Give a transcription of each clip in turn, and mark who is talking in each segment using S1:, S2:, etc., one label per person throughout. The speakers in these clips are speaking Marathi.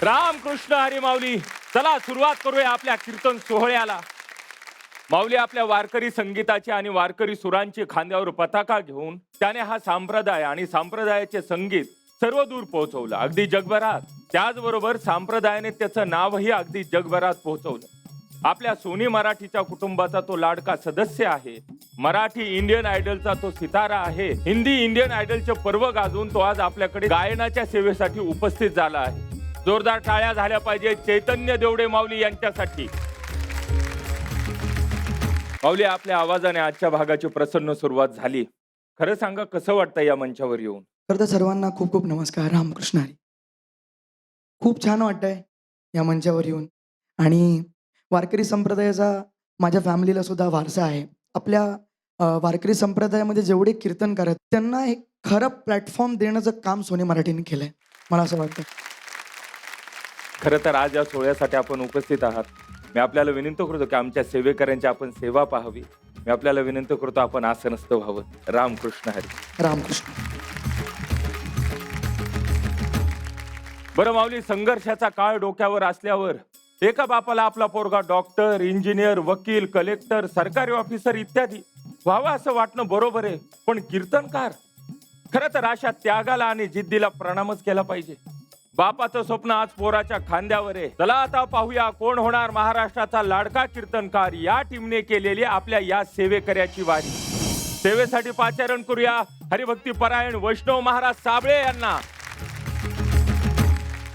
S1: रामकृष्ण हरी माऊली. चला सुरुवात करूया आपल्या कीर्तन सोहळ्याला. माऊली आपल्या वारकरी संगीताची आणि वारकरी सुरांची खांद्यावर पताका घेऊन त्याने हा संप्रदाय आणि संप्रदायाचे संगीत सर्व दूर पोहोचवलं, अगदी जगभरात. त्याचबरोबर संप्रदायाने त्याचं नावही अगदी जगभरात पोहोचवलं. आपल्या सोनी मराठीच्या कुटुंबाचा तो लाडका सदस्य आहे. मराठी इंडियन आयडलचा तो सितारा आहे. हिंदी इंडियन आयडलचे पर्व गाजवून तो आज आपल्याकडे गायनाच्या सेवेसाठी उपस्थित झाला आहे. जोरदार टाळ्या झाल्या पाहिजे चैतन्य देवडे माऊली यांच्यासाठी. माऊली, आपल्या आवाजाने आजच्या भागाची प्रसन्न सुरुवात झाली. खरं सांगा, कसं वाटतं या मंचावर येऊन?
S2: तर सर्वांना खूप खूप नमस्कार. रामकृष्ण हरी. खूप छान वाटतंय या मंचावर येऊन. आणि वारकरी संप्रदायाचा माझ्या फॅमिलीला सुद्धा वारसा आहे. आपल्या वारकरी संप्रदायामध्ये जेवढे कीर्तनकार आहेत त्यांना एक खरं प्लॅटफॉर्म देण्याचं काम सोनी मराठीने केलंय, मला असं वाटतं.
S1: खरं तर आज या सोहळ्यासाठी आपण उपस्थित आहात. मी आपल्याला विनंती करतो की आमच्या सेवेकऱ्यांची आपण सेवा पाहावी. मी आपल्याला विनंती करतो आपण आसनस्थ व्हावं. रामकृष्ण हरी.
S2: रामकृष्ण.
S1: बरं माऊली, संघर्षाचा काळ डोक्यावर असल्यावर एका बापाला आपला पोरगा डॉक्टर, इंजिनियर, वकील, कलेक्टर, सरकारी ऑफिसर इत्यादी व्हावा असं वाटणं बरोबर आहे. पण कीर्तनकार, खरं तर अशा त्यागाला आणि जिद्दीला प्रणामच केला पाहिजे. बापाचं स्वप्न आज पोराच्या खांद्यावर आहे. चला आता पाहूया कोण होणार महाराष्ट्राचा लाडका कीर्तनकार. या टीमने केलेली आपल्या या सेवेकऱ्याची वारी. सेवेसाठी पाचारण करूया हरिभक्ती परायण वैष्णव महाराज साबळे यांना.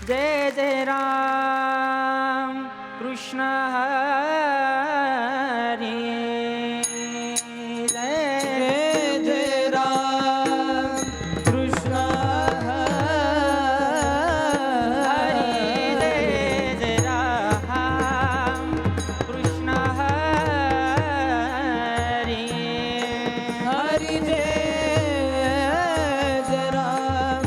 S3: जय जय राम कृष्ण हरी. जय जय राम कृष्ण हरी. जय जय राम कृष्ण हरी. हरी जय जय राम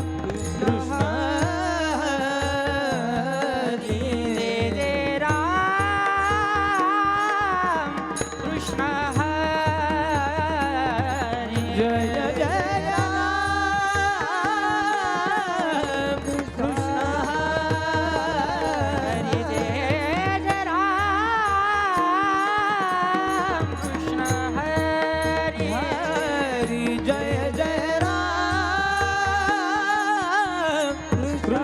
S3: कृष्ण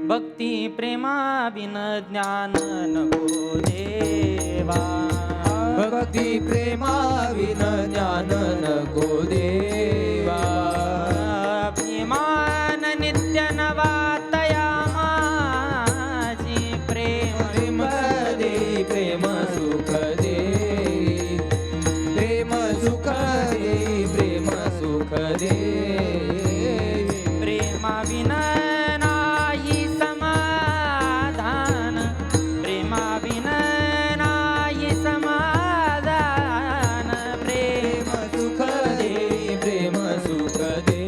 S3: भक्ती प्रेमा बिन ज्ञान नको देवा.
S4: भक्ती प्रेमा विन ज्ञान नको देवा.
S3: अभिमान नित्य नवातया माझी. प्रेम
S4: प्रेम दे प्रेम सुख दे. प्रेम सुख दे प्रेम सुख दे.
S3: प्रेमा बिना नाही समाधान. प्रेमा बिना नाही समाधान.
S4: प्रेम सुख दे प्रेम सुख दे.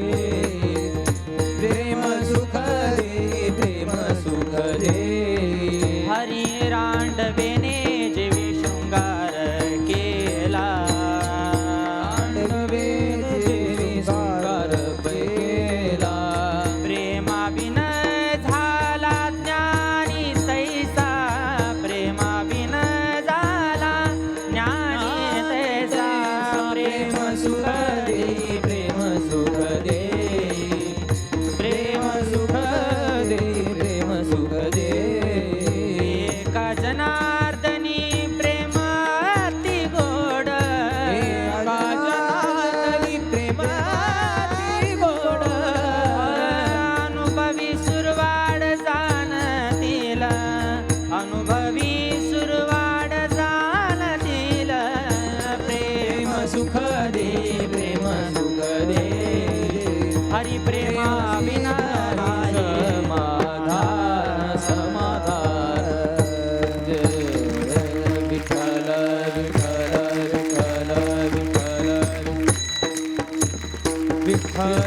S4: प्रेम सुख दे प्रेम सुख दे.
S3: हरी रांडवेने जेवी शृंगार केला.
S4: रांडवे देवी शृंगार पेला.
S3: प्रेमा बिन झाला ज्ञानी तैसा. प्रेमा बिन झाला ज्ञानी तैसा.
S4: प्रेम सुख दे प्रेम सुख दे. प्रेम सुख दे प्रेम सुख दे.
S3: एका जनार्दन प्रेमाविना
S4: समाधान समाधान जय विठ्ठल विठ्ठल विठ्ठल विठ्ठल विठ्ठल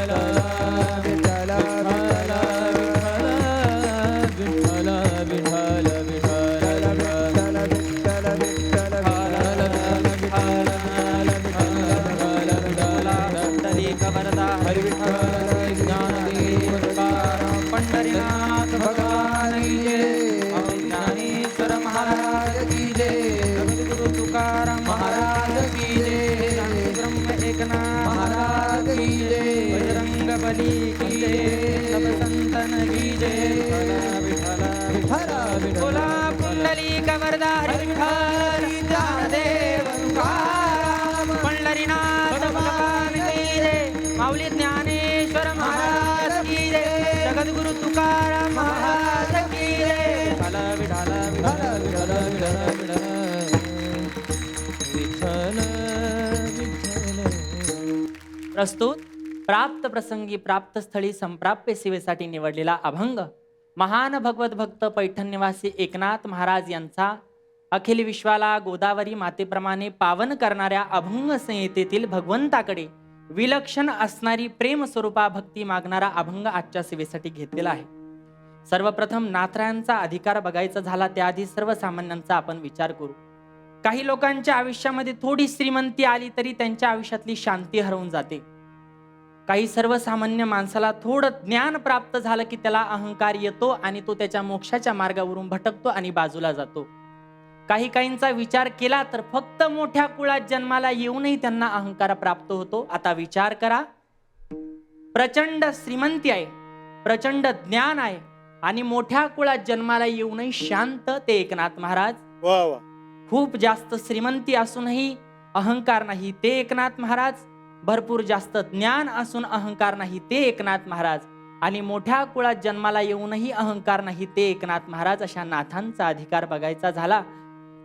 S3: पंढरीनाथ भगवान की जय. ज्ञानेश्वर महाराज की जय. गुरु तुकाराम महाराज की जय. ब्रह्म एकनाथ महाराज की जय. बजरंग बली की जय. सब संतन की जय. बोला पुंडलिक वरदारी विठ्ठल ज्ञानदेव तुकाराम. पंढरीनाथ भगवान की जय. माऊली ज्ञानेश्वर महाराज की जय. जगद्गुरु तुकाराम महाराज की जय. विठ्ठल विठ्ठल विठ्ठल
S4: विठ्ठल विठ्ठल.
S3: प्रस्तुत प्राप्त प्रसंगी प्राप्त स्थळी संप्राप्य सेवेसाठी निवडलेला अभंग महान भगवत भक्त पैठण निवासी एकनाथ महाराज यांचा अखिल विश्वाला गोदावरी मातेप्रमाणे पावन करणाऱ्या अभंग संहितेतील भगवंताकडे विलक्षण असणारी प्रेम स्वरूपा भक्ती मागणारा अभंग आजच्या सेवेसाठी घेतलेला आहे. सर्वप्रथम नाथरायांचा अधिकार बघायचा झाला त्याआधी सर्वसामान्यांचा आपण विचार करू. काही लोकांच्या आयुष्यामध्ये थोडी श्रीमंती आली तरी त्यांच्या आयुष्यातली शांती हरवून जाते. काही सर्वसामान्य माणसाला थोडं ज्ञान प्राप्त झालं की त्याला अहंकार येतो आणि तो त्याच्या मोक्षाच्या मार्गावरून भटकतो आणि बाजूला जातो. काही काहींचा विचार केला तर फक्त मोठ्या कुळात जन्माला येऊनही त्यांना अहंकार प्राप्त होतो. आता विचार करा, प्रचंड श्रीमंती आहे, प्रचंड ज्ञान आहे आणि मोठ्या कुळात जन्माला येऊनही शांत ते एकनाथ महाराज. खूप जास्त श्रीमंती असूनही अहंकार नाही ते एकनाथ महाराज. भरपूर जास्त ज्ञान असून अहंकार नाही ते एकनाथ महाराज. आणि मोठ्या कुळात जन्माला येऊनही अहंकार नाही ते एकनाथ महाराज. अशा नाथांचा अधिकार बघायचा झाला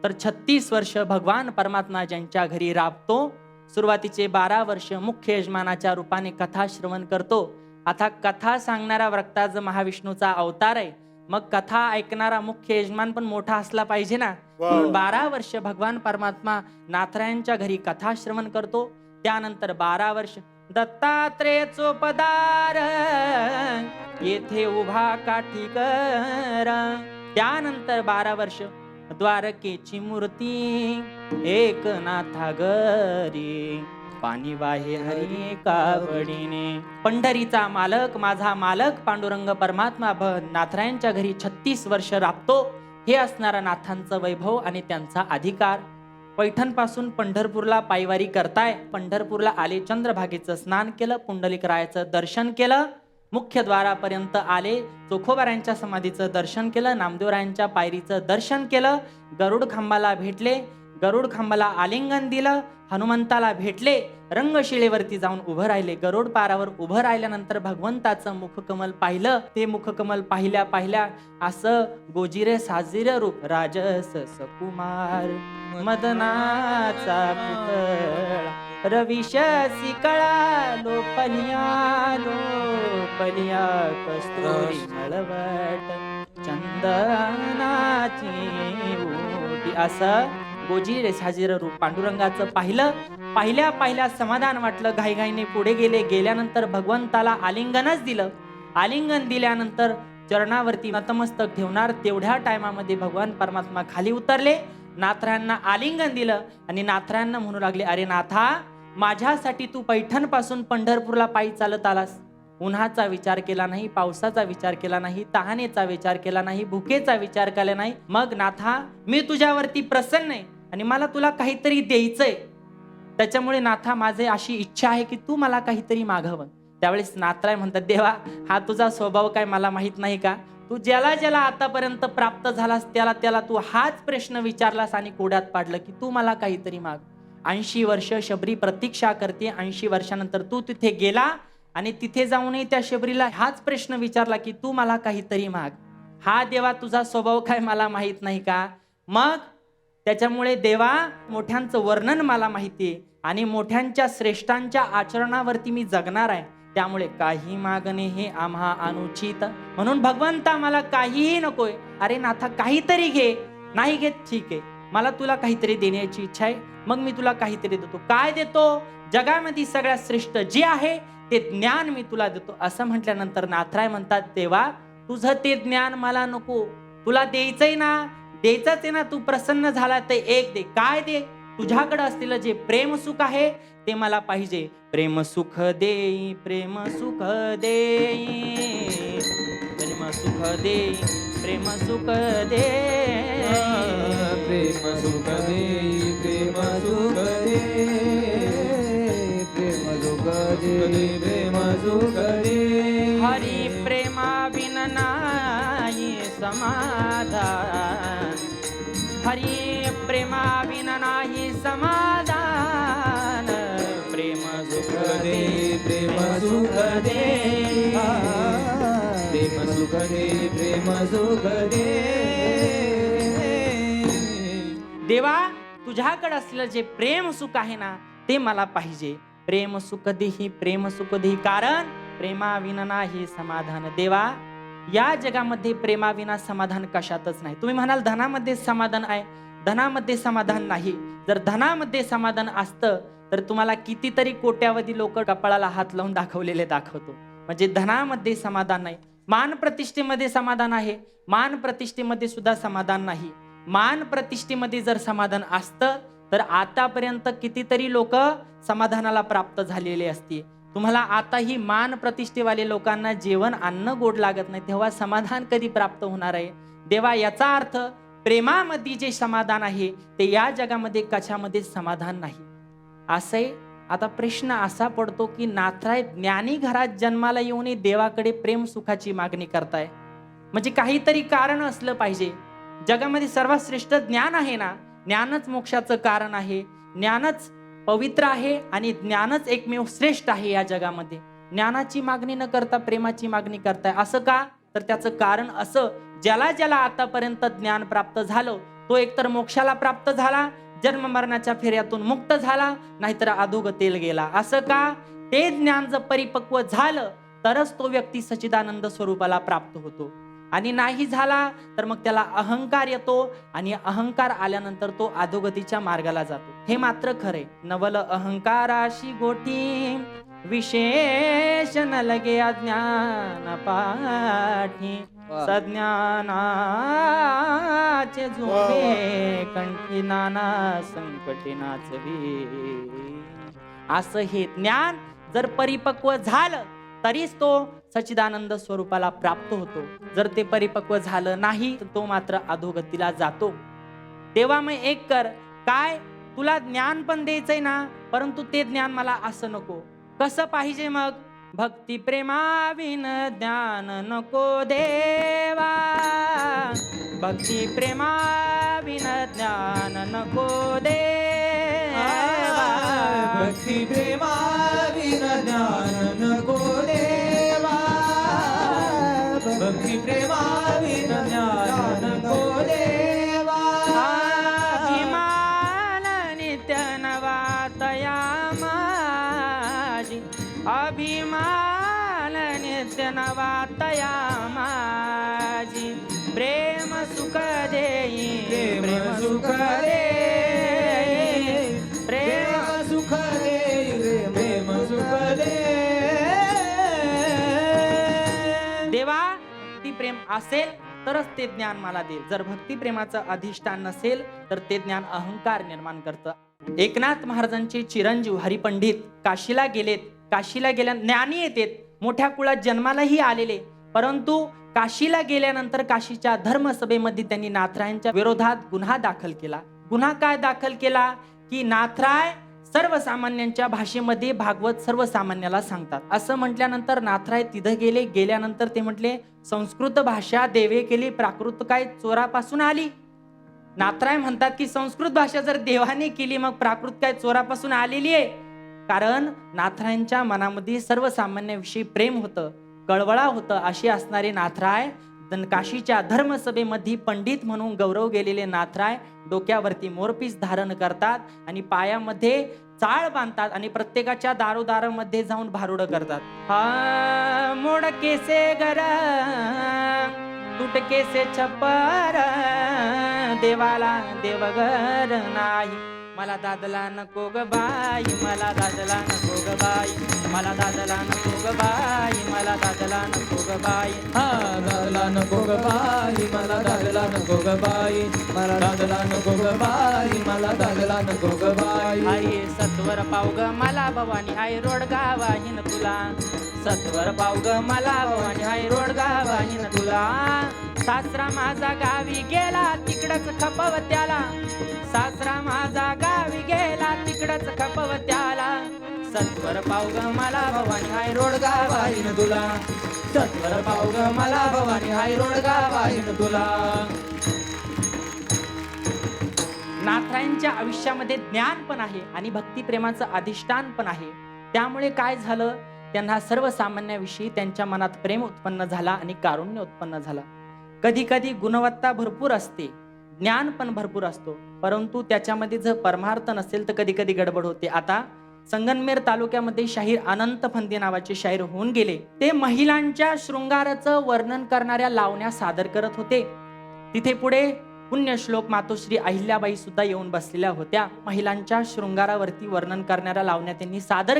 S3: तर 36 वर्ष भगवान परमात्मा ज्यांच्या घरी राबतो. सुरुवातीचे 12 वर्ष मुख्य यजमानाच्या रूपाने कथा श्रवण करतो. आता कथा सांगणारा वक्ताज महाविष्णूचा अवतार आहे, मग कथा ऐकणारा मुख्य यजमान पण मोठा असला पाहिजे ना. 12 वर्ष भगवान परमात्मा नाथरायांच्या घरी कथा श्रवण करतो. त्यानंतर 12 वर्ष दत्तात्रेय चोपदार येथे उभा काठीकर. त्यानंतर 12 वर्ष द्वारकेची मूर्ती एकनाथा घरी पाणी वाहे हरी कावडीने. पंढरीचा मालक माझा मालक पांडुरंग परमात्मा नाथरायांच्या घरी 36 वर्ष राबतो. हे असणारा नाथांचं वैभव आणि त्यांचा अधिकार. पैठण पासून पंढरपूरला पायवारी करताय. पंढरपूरला आले, चंद्रभागेचं स्नान केलं, पुंडलिकरायाचं दर्शन केलं, मुख्य द्वारापर्यंत आले, चोखोबारायांच्या समाधीचं दर्शन केलं, नामदेवरायांच्या पायरीचं दर्शन केलं, गरुड खांबाला भेटले, गरुड खांबाला आलिंगन दिलं, हनुमंताला भेटले, रंगशिळेवरती जाऊन उभं राहिले. गरुड पारावर उभं राहिल्यानंतर भगवंताचं मुखकमल पाहिलं. ते मुखकमल पाहिल्या पाहिल्या असं गोजिरे साजिरे रूप राजस सकुमार मदनाचा पुतळा रविशसी कळा लोपलिया लोपलिया कस्तुरी मळवट चंदनाची ओटी. असं गोजिरे साजिरे रूप पांडुरंगाचं पाहिलं. पाहिल्या पाहिल्या समाधान वाटलं. घाईघाईने पुढे गेले. गेल्यानंतर भगवंताला आलिंगनच दिलं. आलिंगन दिल्यानंतर चरणावरती नतमस्तक ठेवणार तेवढ्या टायमामध्ये भगवान परमात्मा खाली उतरले, नाथरायांना आलिंगन दिलं आणि नाथरायांना म्हणू लागले, अरे नाथा, माझ्यासाठी तू पैठण पासून पंढरपूरला पायी चालत आलास. उन्हाचा विचार केला नाही, पावसाचा विचार केला नाही, तहानेचा विचार केला नाही, भुकेचा विचार केला नाही. मग नाथा, मी तुझ्यावरती प्रसन्न आहे आणि मला तुला काहीतरी द्यायचंय. त्याच्यामुळे नाथा, माझे अशी इच्छा आहे की तू मला काहीतरी मागव. त्यावेळेस नाथराय म्हणतात, देवा, हा तुझा स्वभाव काय मला माहित नाही का? तू ज्याला ज्याला आतापर्यंत प्राप्त झालास त्याला त्याला तू हाच प्रश्न विचारलास आणि कोड्यात पाडलं की तू मला काहीतरी माग. 80 वर्ष शबरी प्रतीक्षा करते. 80 वर्षानंतर तू तिथे गेला आणि तिथे जाऊनही त्या शबरीला हाच प्रश्न विचारला की तू मला काहीतरी माग. हा देवा तुझा स्वभाव काय मला माहित नाही का? मग त्याच्यामुळे देवा, मोठ्यांचं वर्णन मला माहितीये आणि मोठ्यांच्या श्रेष्ठांच्या आचरणावरती मी जगणार आहे. त्यामुळे काही मागणे हे आम्हा अनुचित. म्हणून भगवंता मला काहीही नकोय. अरे नाथा काहीतरी घे. नाही घेत ठीक आहे, मला तुला काहीतरी देण्याची इच्छा आहे, मग मी तुला काहीतरी देतो. काय देतो? जगामध्ये सगळ्यात श्रेष्ठ जे आहे ते ज्ञान मी तुला देतो. असं म्हटल्यानंतर नाथराय म्हणतात, देवा तुझं ते ज्ञान मला नको. तुला द्यायचंय ना, द्यायचंच आहे ना, तू प्रसन्न झाला तर एक दे. काय दे? तुझ्याकडे असलेलं जे प्रेम सुख आहे ते मला पाहिजे. प्रेम सुख देई, प्रेम सुख देई, प्रेम सुख देई, प्रेम सुख देई,
S4: प्रेम सुख देई, प्रेम सुख देई, प्रेम सुख देई, प्रेम सुख देई.
S3: हरी प्रेमा बिन नाही समाधान, हरी प्रेमा बिन नाही समाधान. प्रेम सुख
S4: देई, प्रेम सुख देई, प्रेम सुख देई, प्रेम सुख देई.
S3: देवा तुझ्याकडे असलेलं जे प्रेम सुख आहे ना ते मला पाहिजे. प्रेम सुख देही, प्रेम सुख देही, कारण प्रेमाविना नाही समाधान. देवा या जगामध्ये प्रेमाविना समाधान कशातच नाही. तुम्ही म्हणाल धनामध्ये समाधान आहे, धनामध्ये समाधान नाही. जर धनामध्ये समाधान असतं तर तुम्हाला कितीतरी कोट्यावधी लोक कपाळाला हात लावून दाखवलेले दाखवतो. म्हणजे धनामध्ये समाधान नाही. मान प्रतिष्ठेमध्ये समाधान आहे, मान प्रतिष्ठेमध्ये सुद्धा समाधान नाही. मान प्रतिष्ठेमध्ये जर समाधान असतं तर आतापर्यंत कितीतरी लोक समाधानाला प्राप्त झालेले असते. तुम्हाला आताही मान प्रतिष्ठेवाले लोकांना जेवण अन्न गोड लागत नाही, तेव्हा समाधान कधी प्राप्त होणार आहे? देवा याचा अर्थ प्रेमामध्ये जे समाधान आहे ते या जगामध्ये कशामध्ये समाधान नाही. असे आता प्रश्न असा पडतो की नाथराय ज्ञानी घरात जन्माला येऊन देवाकडे प्रेम सुखाची मागणी करताय, म्हणजे काहीतरी कारण असलं पाहिजे. जगामध्ये सर्वात श्रेष्ठ ज्ञान आहे ना, ज्ञानच मोक्षाचं कारण आहे, ज्ञानच पवित्र आहे आणि ज्ञानच एकमेव श्रेष्ठ आहे या जगामध्ये. ज्ञानाची मागणी न करता प्रेमाची मागणी करताय, असं का? तर त्याचं कारण असं, ज्याला ज्याला आतापर्यंत ज्ञान प्राप्त झालं तो एकतर मोक्षाला प्राप्त झाला, जन्म मरणाच्या फेऱ्यातून मुक्त झाला, नाहीतर अधोगतीला गेला. असं का? ते ज्ञान जर परिपक्व झालं तरच तो व्यक्ती सच्चिदानंद स्वरूपाला प्राप्त होतो, आणि नाही झाला तर मग त्याला अहंकार येतो, आणि अहंकार आल्यानंतर तो अधोगतीच्या मार्गाला जातो. हे मात्र खरे. नवल अहंकाराशी गोठी, विशेष न लगे अज्ञान पाठी, सज्ञानाचे झोपे कंठी नाना संकटी नाचवी. असं हे ज्ञान जर परिपक्व झालं तरीच तो सच्चिदानंद स्वरूपाला प्राप्त होतो. जर ते परिपक्व झालं नाही तर तो मात्र अधोगतीला जातो. तेव्हा मग एक कर, काय? तुला ज्ञान पण द्यायचंय ना, परंतु ते ज्ञान मला असं नको. कसं पाहिजे मग? भक्ती प्रेमाविन ज्ञान नको देवा, भक्ती प्रेमाविन ज्ञान नको देवा,
S4: भक्ती प्रेमाविन ज्ञान नको देवा, भक्ती प्रेमाविन ज्ञान नको देवा.
S3: अभिमान नित्य नवा तया माझी, अभिमान नित्य नवा तया माझी. प्रेम सुख देई,
S4: प्रेम सुख देई, प्रेम सुख देई, प्रेम सुख देई.
S3: देवा ती प्रेम असेल तरच ते ज्ञान मला देईल. जर भक्ती प्रेमाचं अधिष्ठान नसेल तर ते ज्ञान अहंकार निर्माण करतं. एकनाथ महाराजांचे चिरंजीव हरिपंडित काशीला गेलेत. काशीला गेल्या ज्ञानी येतेत, मोठ्या कुळात जन्मालाही आलेले, परंतु काशीला गेल्यानंतर काशीच्या धर्मसभेमध्ये त्यांनी नाथरायांच्या विरोधात गुन्हा दाखल केला. गुन्हा काय दाखल केला? की नाथराय सर्वसामान्यांच्या भाषेमध्ये भागवत सर्वसामान्याला सांगतात. असं म्हटल्यानंतर नाथराय तिथं गेले. गेल्यानंतर ते म्हटले, संस्कृत भाषा देवे केली, प्राकृत काय चोरापासून आली. नाथराय म्हणतात की संस्कृत भाषा जर देवाने केली मग प्राकृत काय चोरापासून आलेली आहे. कारण नाथरायांच्या मनामध्ये सर्वसामान्याविषयी प्रेम होतं, कळवळा होतं. अशी असणारे नाथराय काशीच्या धर्मसभेमध्ये पंडित म्हणून गौरव गेलेले नाथराय डोक्यावरती मोरपीस धारण करतात आणि पायामध्ये चाळ बांधतात आणि प्रत्येकाच्या दारोदारामध्ये जाऊन भारुडं करतात. हा मोडके से घर तुटके से छप्पर देवाला देवघर नाही. मला दादला नको ग बाई, मला दादला नको ग बाई, मला दादला नको ग बाई, मला दादला नको ग बाई.
S4: हा दादला नको ग बाई, मला दादला नको ग बाई, मला दादला नको ग बाई, मला दादला नको ग बाई.
S3: आई सत्वर पाव ग मला भवानी, आई रोड गावाहीन तुला. सत्वर पाव ग मला भवानी, आई रोड गावाहीन तुला. सासरा माझा गावी गेला तिकडच खपवत्याला, सासरा माझा गावी गेला तिकडच खपवत्याला. सत्वर पाव ग मला भवानी, आई रोड गावाहीन तुला. सत्वर पाव ग मला भवानी, आई रोड गावाहीन तुला. नाथरायांच्या आयुष्यामध्ये ज्ञान पण आहे आणि भक्तिप्रेमाचं अधिष्ठान पण आहे. त्यामुळे काय झालं, त्यांना सर्वसामान्याविषयी त्यांच्या मनात प्रेम उत्पन्न झाला आणि कारुण्य उत्पन्न झालं. कधी कधी गुणवत्ता भरपूर असते, ज्ञान पण भरपूर असतो, परंतु त्याच्यामध्ये जर परमार्थ नसेल तर कधी कधी गडबड होते. आता संगमनेर तालुक्यामध्ये शाहीर अनंत फंदे नावाचे शाहीर होऊन गेले. ते महिलांच्या शृंगाराचं वर्णन करणाऱ्या लावण्या सादर करत होते. तिथे पुढे पुण्यश्लोक मातोश्री अहिल्याबाई सुद्धा येऊन बसलेल्या होत्या. महिलांच्या शृंगारावरती वर्णन करणाऱ्या लावण्या त्यांनी सादर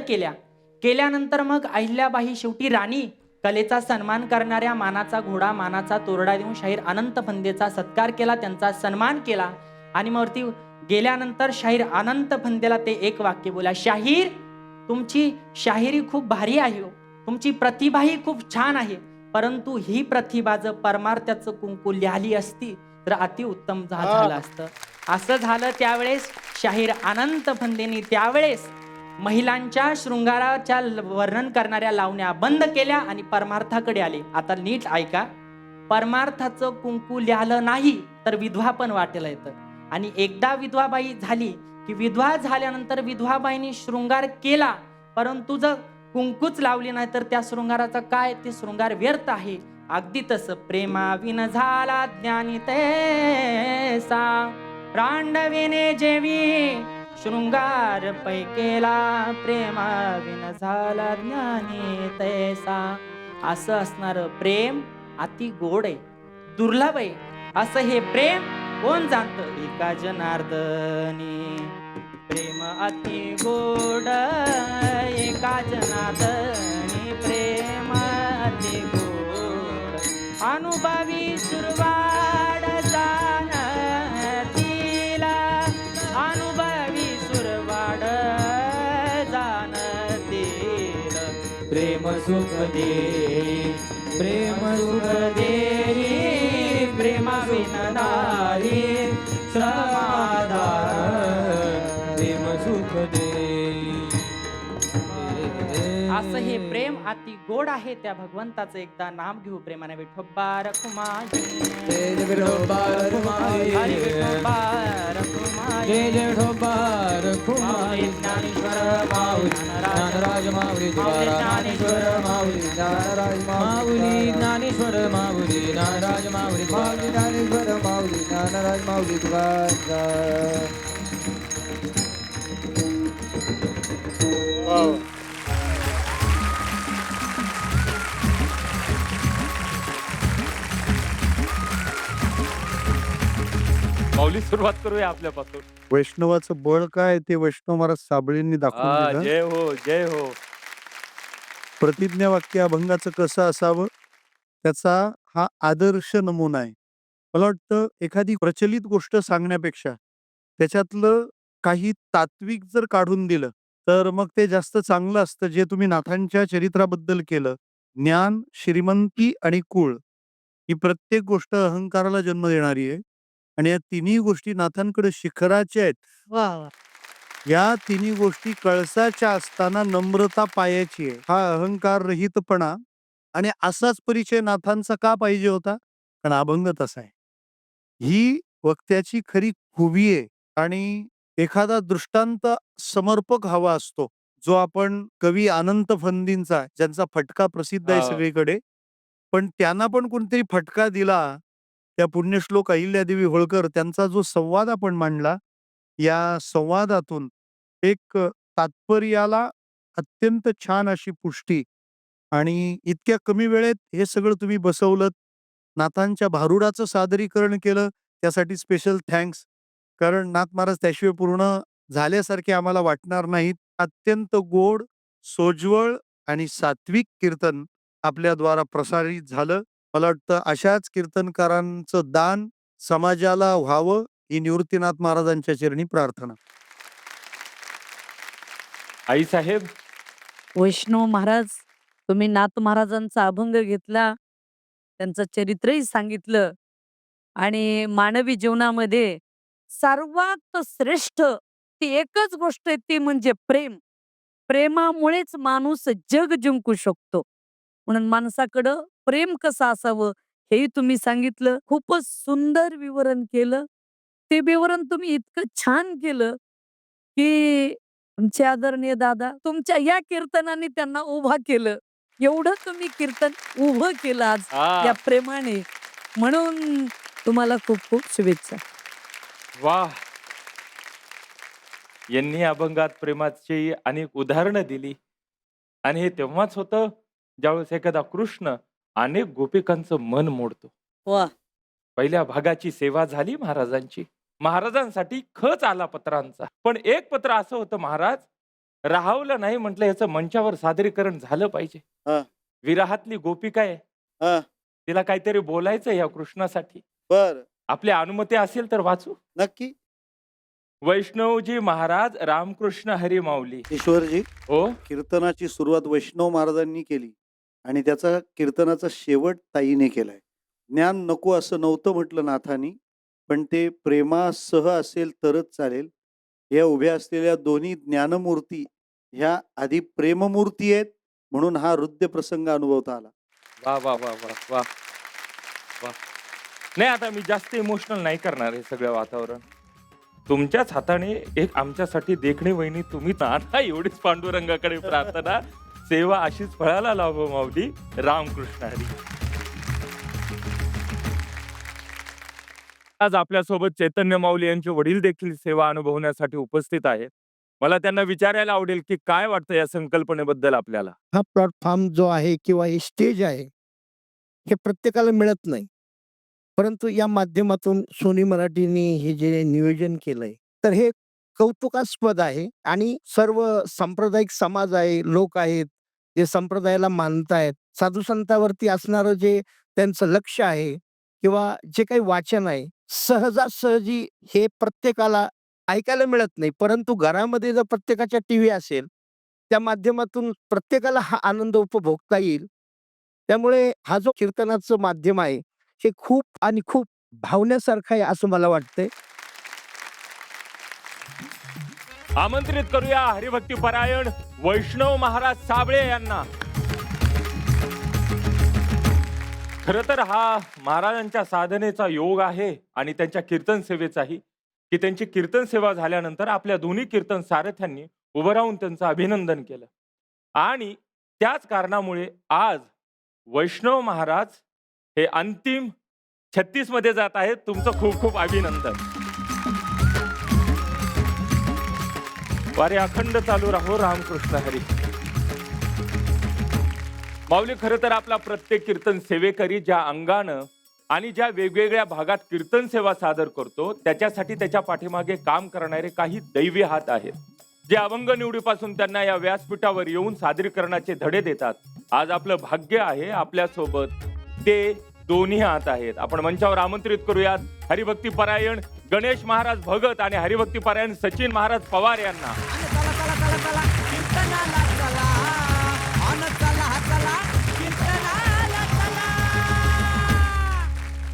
S3: केल्यानंतर मग अहिल्याबाई शेवटी राणी, कलेचा सन्मान करणाऱ्या मानाचा घोडा मानाचा तोरडा देऊन शाहीर अनंत फंदेचा सत्कार केला, त्यांचा सन्मान केला. आणि मग वरती गेल्यानंतर शाहीर अनंत फंदेला ते एक वाक्य बोला, शाहीर तुमची शाहिरी खूप भारी आहे हो, तुमची प्रतिभाही खूप छान आहे, परंतु ही प्रतिभा जर परमार्थाचं कुंकू लिहिली असती तर अतिउत्तम झालं असतं. असं झालं. त्यावेळेस शाहीर अनंत फंदेनी त्यावेळेस महिलांच्या शृंगाराच्या वर्णन करणाऱ्या लावण्या बंद केल्या आणि परमार्थाकडे आले. आता नीट ऐका, परमार्थाचं कुंकू लिहिलं नाही तर विधवा पण वाटेला येतं. आणि एकदा विधवाबाई झाली की विधवा झाल्यानंतर विधवाबाईंनी शृंगार केला, परंतु जर कुंकूच लावली नाही तर त्या शृंगाराचा काय, ते शृंगार व्यर्थ आहे. अगदी तसं प्रेमाविन झाला ज्ञानी तैसा, रांडविने जेवी शृंगार पै केला, प्रेमाविन झाला ज्ञानी तैसा. असं असणार प्रेम अति गोड आहे, दुर्लभ आहे. असं हे प्रेम कोण जाणत, एका जनार्दनी प्रेम अति गोड, एका जनार्दनी प्रेम अति गोड. अनुभवी सुरवाड जाणतीला, अनुभवी सुरवाड जाणतील.
S4: प्रेम सुख दे, प्रेम सुख दे,
S3: प्रेमाविन नारी
S4: समाधान, प्रेम सुख दे.
S3: असं हे प्रेम अति गोड आहे. त्या भगवंताचं एकदा नाम घेऊ प्रेमाने. विठोबा रखुमाई,
S4: जय जय विठोबा रखुमाई,
S3: हरी विठोबा रखुमाई,
S4: जय जय विठोबा रखुमाई.
S3: ज्ञानेश्वर
S4: माऊली ज्ञानराज माऊली, ज्ञानेश्वर माऊली, ज्ञानराज माऊली, ज्ञानेश्वर माऊली, ज्ञानराज माऊली, ज्ञानेश्वर माऊली, ज्ञानराज माऊली.
S1: माऊली, सुरुवात करूया आपल्यापासून.
S5: वैष्णवाचं बळ काय ते वैष्णव महाराज साबळेंनी दाखवून
S1: हा,
S5: दिलं.
S1: जय हो, जय हो.
S5: प्रतिज्ञा वाक्य अभंगाचं कसं असावं त्याचा हा आदर्श नमुना आहे. मला वाटतं एखादी प्रचलित गोष्ट सांगण्यापेक्षा त्याच्यातलं काही तात्विक जर काढून दिलं तर मग ते जास्त चांगलं असतं. जे तुम्ही नाथांच्या चरित्राबद्दल केलं, ज्ञान, श्रीमंती आणि कुळ, ही प्रत्येक गोष्ट अहंकाराला जन्म देणारी आहे आणि या तिन्ही गोष्टी नाथांकडे शिखराच्या आहेत. या तिन्ही गोष्टी कळसाच्या असताना नम्रता पायाची आहे. हा अहंकार रहितपणा आणि असाच परिचय नाथांचा का पाहिजे होता, कारण अभंग तसा आहे. ही वक्त्याची खरी खूबी आहे. आणि एखादा दृष्टांत समर्पक हवा असतो, जो आपण कवी अनंत फंदींचा, ज्यांचा फटका प्रसिद्ध आहे
S1: हा.
S5: सगळीकडे, पण त्यांना पण कोणतरी फटका दिला. त्या पुण्यश्लोक अहिल्यादेवी होळकर त्यांचा जो संवाद आपण मांडला, या संवादातून एक तात्पर्याला अत्यंत छान अशी पुष्टी आणि इतक्या कमी वेळेत हे सगळं तुम्ही बसवलं. नाथांच्या भारुडाचं सादरीकरण केलं त्यासाठी स्पेशल थँक्स. कारण नाथ महाराज त्याशिवाय पूर्ण झाल्यासारखे आम्हाला वाटणार नाहीत. अत्यंत गोड, सोज्वळ आणि सात्विक कीर्तन आपल्याद्वारा प्रसारित झालं. मला वाटतं अशाच कीर्तनकारांचं दान समाजाला व्हावं ही निवृत्तीनाथ महाराजांच्या चरणी प्रार्थना.
S1: आई साहेब,
S6: वैष्णव महाराज, तुम्ही नाथ महाराजांचा अभंग घेतला, त्यांचं चरित्रही सांगितलं आणि मानवी जीवनामध्ये सर्वात श्रेष्ठ ती एकच गोष्ट आहे ती म्हणजे प्रेम. प्रेमामुळेच माणूस जग जिंकू शकतो. म्हणून माणसाकडं प्रेम कसं असावं हेही तुम्ही सांगितलं. खूपच सुंदर विवरण केलं. ते विवरण तुम्ही इतकं छान केलं की आमचे आदरणीय दादा तुमच्या या कीर्तनाने त्यांना उभा केलं. एवढं तुम्ही कीर्तन उभं केलं आज
S1: हा,
S6: या प्रेमाने. म्हणून तुम्हाला खूप खूप शुभेच्छा.
S1: वा. यांनी अभंगात प्रेमाची अनेक उदाहरणं दिली आणि हे तेव्हाच होतं ज्यावेळेस एखादा कृष्ण अनेक गोपिकांचं मन मोडतो.
S6: वा.
S1: पहिल्या भागाची सेवा झाली महाराजांची. महाराजांसाठी खच आला पत्रांचा. पण एक पत्र असं होतं, महाराज राहवलं नाही म्हटलं, याचं मंचावर सादरीकरण झालं पाहिजे.
S5: हा.
S1: विराहातली गोपिका आहे,
S5: हा.
S1: तिला काहीतरी बोलायचं या कृष्णासाठी.
S5: बर,
S1: आपली अनुमती असेल तर वाचू.
S5: नक्की.
S1: वैष्णवजी महाराज रामकृष्ण हरी माऊली.
S5: ईश्वरजी,
S1: हो,
S5: कीर्तनाची सुरुवात वैष्णव महाराजांनी केली आणि त्याचा कीर्तनाचा शेवट ताईने केलाय. ज्ञान नको असं नव्हतं म्हटलं नाथांनी, पण ते प्रेमासह असेल तरच चालेल. या उभ्या असलेल्या दोन्ही ज्ञानमूर्ती ह्या आधी प्रेममूर्ती आहेत, म्हणून हा हृदय प्रसंग अनुभवता आला.
S1: वा वा वा वा वा वा. नाही, आता मी जास्त इमोशनल नाही करणार हे सगळं वातावरण. तुमच्याच हाताने एक आमच्यासाठी देखणी वहिनी तुम्ही आता एवढीच पांडुरंगाकडे प्रार्थना. सेवा अशीच फळाला लाभो माऊली. रामकृष्ण हरी. आज आपल्यासोबत चैतन्य माऊली यांचे वडील देखील सेवा अनुभवण्यासाठी उपस्थित आहेत. मला त्यांना विचारायला आवडेल की काय वाटतं या संकल्पनेबद्दल आपल्याला.
S7: हा प्लॅटफॉर्म जो आहे किंवा हे स्टेज आहे हे प्रत्येकाला मिळत नाही. परंतु या माध्यमातून सोनी मराठीने हे जे नियोजन केलंय तर हे कौतुकास्पद आहे. आणि सर्व सांप्रदायिक समाज आहे, लोक आहेत जे संप्रदायाला मानतायत, साधू संतांवरती असणारं जे त्यांचं लक्ष आहे किंवा जे काही वाचन आहे, सहजासहजी हे प्रत्येकाला ऐकायला मिळत नाही. परंतु घरामध्ये जर प्रत्येकाच्या टीव्ही असेल त्या माध्यमातून प्रत्येकाला हा आनंद उपभोगता येईल. त्यामुळे हा जो कीर्तनाचं माध्यम आहे हे खूप आणि खूप भावण्यासारखं आहे असं मला वाटतंय.
S1: आमंत्रित करूया हरिभक्ती परायण वैष्णव महाराज साबळे यांना. खर तर हा महाराजांच्या साधनेचा योग आहे आणि त्यांच्या कीर्तन सेवेचाही, की त्यांची कीर्तन सेवा झाल्यानंतर आपल्या दोन्ही कीर्तन सारथ्यांनी उभं राहून त्यांचं अभिनंदन केलं. आणि त्याच कारणामुळे आज वैष्णव महाराज हे अंतिम 36 मध्ये जात आहेत. तुमचं खूप खूप अभिनंदन. वारे अखंड चालू राहो. रामकृष्ण हरी. माऊली, खरं तर आपला प्रत्येक कीर्तन सेवेकरी ज्या अंगानं आणि ज्या वेगवेगळ्या भागात कीर्तन सेवा सादर करतो त्याच्यासाठी त्याच्या पाठीमागे काम करणारे काही दैवी हात आहेत, जे अभंग निवडीपासून त्यांना या व्यासपीठावर येऊन सादरीकरणाचे धडे देतात. आज आपलं भाग्य आहे आपल्यासोबत ते दोन्ही हात आहेत. आपण मंचावर आमंत्रित करूयात हरिभक्ती परायण गणेश महाराज भगत आणि हरिभक्ती परायण सचिन महाराज पवार यांना.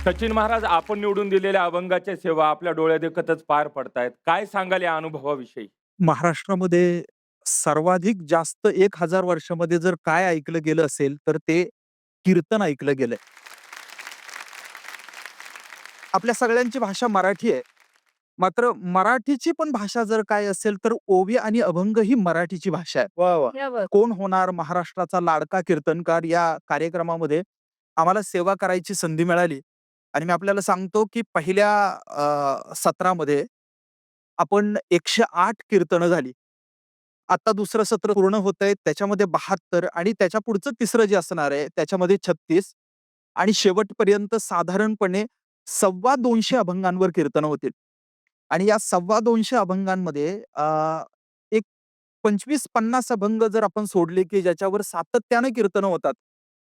S1: सचिन महाराज, आपण निवडून दिलेल्या अभंगाच्या सेवा आपल्या डोळ्यादेखतच पार पडतायत. काय सांगाल या अनुभवाविषयी?
S8: महाराष्ट्रामध्ये सर्वाधिक जास्त 1000 वर्षामध्ये जर काय ऐकलं गेलं असेल तर ते कीर्तन ऐकलं गेलंय. आपल्या सगळ्यांची भाषा मराठी आहे, मात्र मराठीची पण भाषा जर काय असेल तर ओवी आणि अभंग ही मराठीची भाषा आहे.
S5: वा वा.
S6: यावर
S8: कोण होणार महाराष्ट्राचा लाडका कीर्तनकार या कार्यक्रमामध्ये आम्हाला सेवा करायची संधी मिळाली. आणि मी आपल्याला सांगतो की पहिल्या सत्रामध्ये आपण 108 कीर्तनं झाली आता दुसरं सत्र पूर्ण होत आहे त्याच्यामध्ये 72 आणि त्याच्या पुढचं तिसरं जे असणार आहे त्याच्यामध्ये 36 आणि शेवटपर्यंत साधारणपणे 250 अभंगांवर कीर्तन होतील. आणि या 250 अभंगांमध्ये एक 25-50 अभंग जर आपण सोडले की ज्याच्यावर सातत्याने कीर्तन होतात,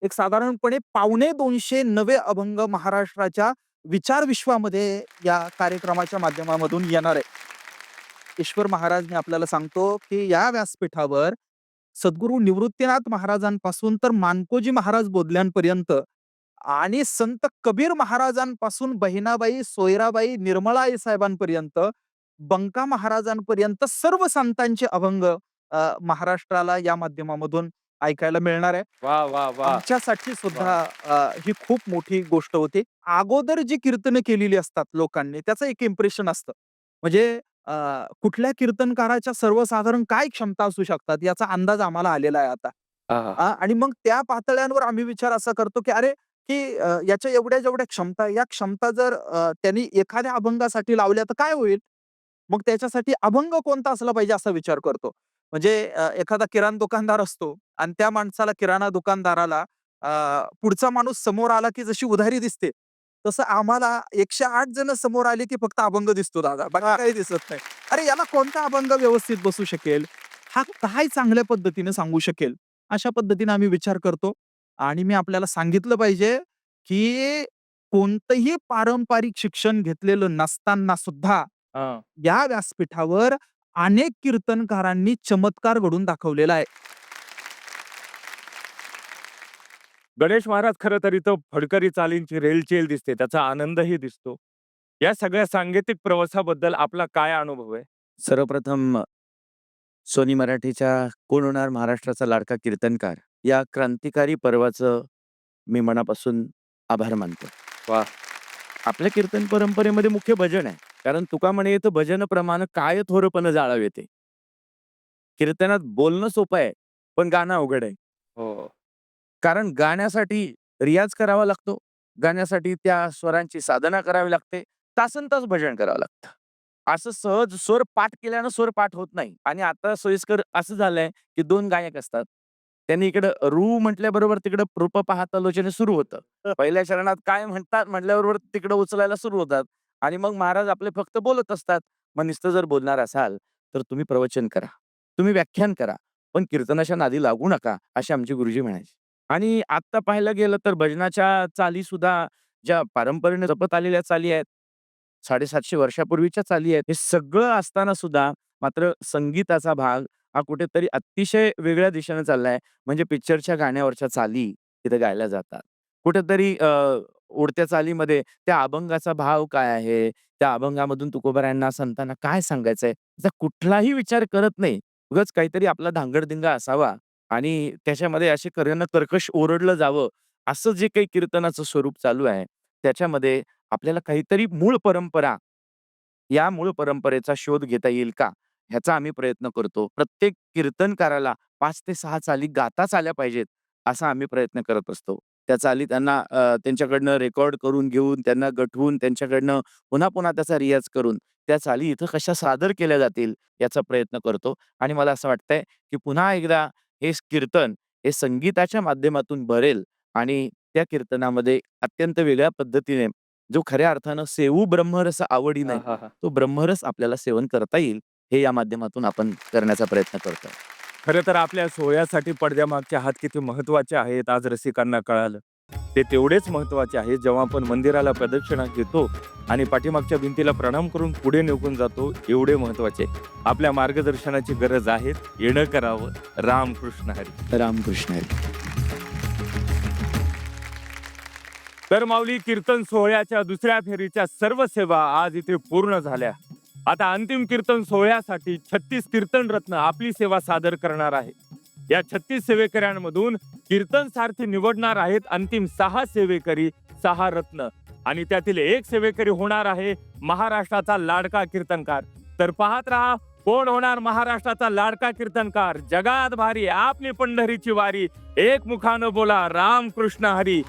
S8: एक साधारणपणे 250 नवे अभंग महाराष्ट्राच्या विचार विश्वामध्ये या कार्यक्रमाच्या माध्यमामधून येणार आहे. ईश्वर महाराज मी आपल्याला सांगतो की या व्यासपीठावर सद्गुरू निवृत्तीनाथ महाराजांपासून तर मानकोजी महाराज बोधल्यांपर्यंत आणि संत कबीर महाराजांपासून बहिणाबाई, सोयराबाई, निर्मळाई साहेबांपर्यंत, बंका महाराजांपर्यंत सर्व संतांचे अभंग महाराष्ट्राला या माध्यमामधून ऐकायला मिळणार आहे.
S1: वा वा वा.
S8: आमच्यासाठी सुद्धा ही खूप मोठी गोष्ट होती. अगोदर जी कीर्तनं केलेली असतात लोकांनी त्याचं एक इम्प्रेशन असतं. म्हणजे कुठल्या कीर्तनकाराच्या सर्वसाधारण काय क्षमता असू शकतात याचा अंदाज आम्हाला आलेला आहे आता.
S1: आहा.
S8: आणि मग त्या पातळ्यांवर आम्ही विचार असा करतो की अरे की याच्या एवढ्या जेवढ्या क्षमता या क्षमता जर त्यांनी एखाद्या अभंगासाठी लावल्या तर काय होईल? मग त्याच्यासाठी अभंग कोणता असला पाहिजे असा विचार करतो. म्हणजे एखादा किराणा दुकानदार असतो आणि त्या माणसाला किराणा दुकानदाराला पुढचा माणूस समोर आला की जशी उधारी दिसते, तसं आम्हाला 108 जण समोर आले की फक्त अभंग दिसतो दादा, बाकी काही दिसत नाही. अरे याला कोणता अभंग व्यवस्थित बसू शकेल? हा काय चांगल्या पद्धतीने सांगू शकेल? अशा पद्धतीने आम्ही विचार करतो. आणि मी आपल्याला सांगितलं पाहिजे की कोणतंही पारंपरिक शिक्षण घेतलेलं नसताना सुद्धा
S1: हा.
S8: या व्यासपीठावर अनेक कीर्तनकारांनी चमत्कार घडून दाखवलेला आहे.
S1: गणेश महाराज खरं तर इथं फडकरी चालींची रेलचेल दिसते, त्याचा आनंदही दिसतो. या सगळ्या सांगीतिक प्रवासाबद्दल आपला काय अनुभव आहे?
S9: सर्वप्रथम सोनी मराठीच्या कोण होणार महाराष्ट्राचा लाडका कीर्तनकार या क्रांतिकारी पर्वाचं मी मनापासून आभार मानतो.
S1: वा.
S9: आपल्या कीर्तन परंपरेमध्ये मुख्य भजन आहे. कारण तुका म्हणे येतं भजन प्रमाण काय थोरपण जाळाव येते. कीर्तनात बोलणं सोपं आहे पण गाणं अवघड आहे.
S1: हो.
S9: कारण गाण्यासाठी रियाज करावा लागतो, गाण्यासाठी त्या स्वरांची साधना करावी लागते, तासनतास भजन करावं लागतं. असं सहज स्वर पाठ केल्यानं स्वर पाठ होत नाही. आणि आता सोयीस्कर असं झालंय की 2 गायक असतात, त्यांनी इकडं रू म्हटल्याबरोबर तिकडं रूप पाहता लोचने सुरू होतं. पहिल्या चरणात काय म्हणतात म्हटल्याबरोबर तिकडं उचलायला सुरू होतात आणि मग महाराज आपले फक्त बोलत असतात. मग नुसतं जर बोलणार असाल तर तुम्ही प्रवचन करा, तुम्ही व्याख्यान करा, पण कीर्तनाच्या नादी लागू नका, असे आमचे गुरुजी म्हणायचे. आणि आता पाहायला गेलं तर भजनाच्या चाली सुद्धा ज्या परंपरेने जपत आलेल्या चाली आहेत, 750 वर्षापूर्वीच्या चाली आहेत, हे सगळं असताना सुद्धा मात्र संगीताचा भाग हा कुठेतरी अतिशय वेगळ्या दिशेने चाललाय. म्हणजे पिक्चरच्या गाण्यावरच्या चाली तिथे गायल्या जातात. कुठेतरी उडत्या चालीमध्ये त्या अभंगाचा भाव काय आहे, त्या अभंगामधून तुकोबारायांना संतांना काय सांगायचंय याचा कुठलाही विचार करत नाही. उगाच काहीतरी आपला धांगडधिंगा असावा आणि त्याच्यामध्ये असे कर्कश ओरडलं जावं, असं जे काही कीर्तनाचं स्वरूप चालू आहे त्याच्यामध्ये आपल्याला काहीतरी मूळ परंपरा, या मूळ परंपरेचा शोध घेता येईल का ह्याचा आम्ही प्रयत्न करतो. प्रत्येक कीर्तनकाराला 5 ते 6 चाली गाताच आल्या पाहिजेत असा आम्ही प्रयत्न करत असतो. त्या चाली त्यांना त्यांच्याकडनं रेकॉर्ड करून घेऊन, त्यांना गठवून, त्यांच्याकडनं पुन्हा पुन्हा त्याचा रियाज करून त्या चाली इथं कशा सादर केल्या जातील याचा प्रयत्न करतो. आणि मला असं वाटतंय की पुन्हा एकदा हे कीर्तन हे संगीताच्या माध्यमातून भरेल आणि त्या कीर्तनामध्ये अत्यंत वेगळ्या पद्धतीने जो खऱ्या अर्थानं सेवू ब्रह्मरस आवडीने
S1: आहाहा.
S9: तो ब्रह्मरस आपल्याला सेवन करता येईल, हे या माध्यमातून आपण करण्याचा प्रयत्न करतोय.
S1: खरं तर आपल्या सोहळ्यासाठी पडद्यामागचे हात किती महत्वाचे आहेत आज रसिकांना कळालं. ते तेवढेच महत्वाचे आहे जेव्हा आपण मंदिराला प्रदक्षिणा घेतो आणि पाठीमागच्या भिंतीला प्रणाम करून पुढे निघून जातो, एवढे महत्वाचे. आपल्या मार्गदर्शनाची गरज आहे, येणं करावं. रामकृष्ण हरी.
S9: रामकृष्ण हरी.
S1: तर माऊली, कीर्तन सोहळ्याच्या दुसऱ्या फेरीच्या सर्व सेवा आज इथे पूर्ण झाल्या. आता अंतिम कीर्तन सोहळ्यासाठी 36 कीर्तन रत्न आपली सेवा सादर करणार आहे. या 36 सेवेकऱ्यांमधून कीर्तन सारथी निवडणार आहेत अंतिम 6 सेवेकरी, 6 रत्न. आणि त्यातील एक सेवेकरी होणार आहे महाराष्ट्राचा लाडका कीर्तनकार. तर पाहत राहा कोण होणार महाराष्ट्राचा लाडका कीर्तनकार. जगात भारी आपली पंढरीची वारी, एक मुखानं बोला रामकृष्ण हरी.